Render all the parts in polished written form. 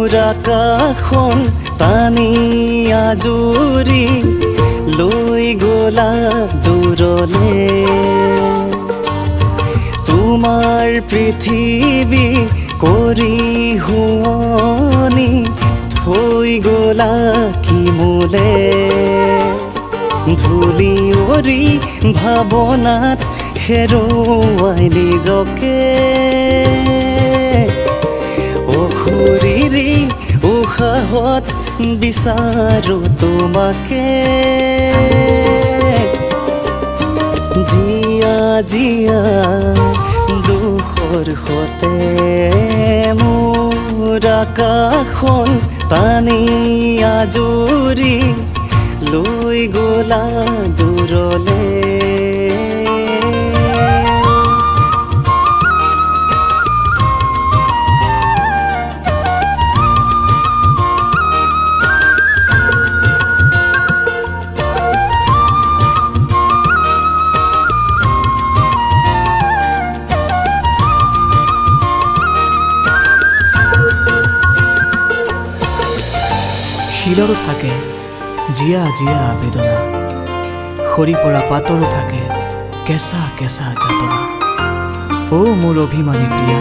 মোৰ আকাশখন টানি আজুৰি লৈ গলা দূৰলে তোমাৰ পৃথিৱী কৰি শুৱনি থৈ গলা কি মোলে ধূলি উৰি ভাৱনাত হেৰুৱাই নিজকে অসুৰিৰি উশাহত বিচাৰো তোমাকে জিয়া জিয়া দুখৰ সতে মোৰ আকাশখন টানি আজুৰি লৈ গলা দূৰলে শিলৰো থাকে জীয়া জীয়া বেদনা সৰি পৰা পাতলো থাকে কেঁচা কেঁচা যাতনা অ' মোৰ অভিমানী প্ৰিয়া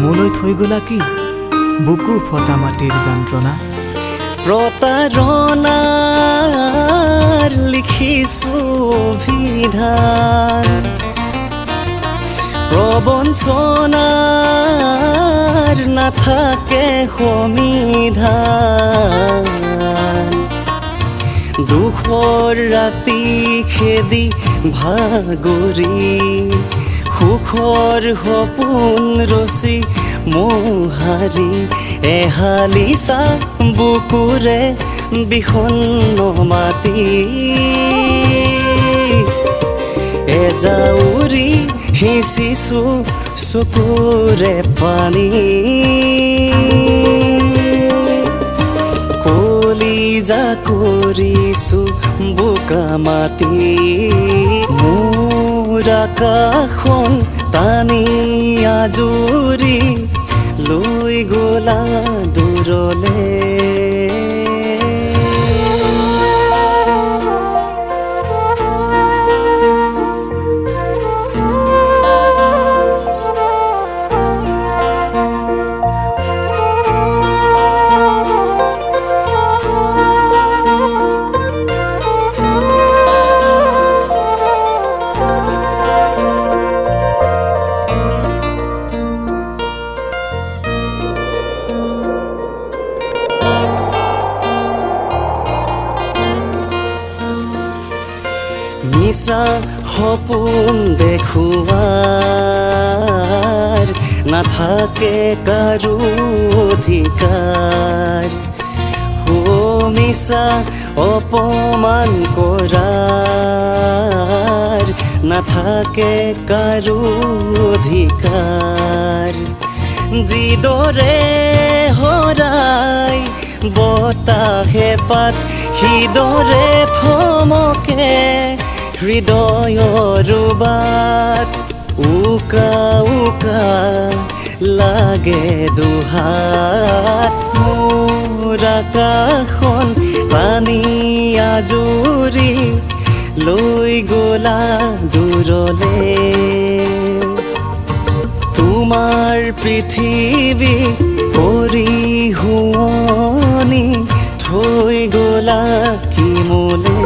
মোলৈ থৈ গলা কি বুকু ফটা মাটিৰ যন্ত্ৰণা প্ৰতাৰণাৰ লিখিছো বিধান প্ৰবঞ্চনাৰ নাথাকে সমিধান দুখৰ ৰাতি খেদি ভাগৰি সুখৰ সপোন ৰচি মোহাৰি এহালিচা বুকুৰে বিষণ্ণ মাটি এজাউৰি সিঁচিছো চকুৰে পানী কলিজা কৰিছো বোকা মাটি মোৰ আকাশখন টানি আজুৰি লৈ গলা দূৰলে মিছা সপোন দেখুৱাৰ নাথাকে কাৰো অধিকাৰ মিছা অপমান কৰাৰ নাথাকে কাৰো অধিকাৰ যিদৰে হৰাই বতাহে পাত সিদৰে থমকে হৃদয়ৰ বাট উকা উকা লাগে দুহাত মোৰ আকাশখন টানি আজুৰি লৈ গলা দূৰলে তোমাৰ পৃথিৱী কৰি শুৱনি থৈ গলা কি মোলে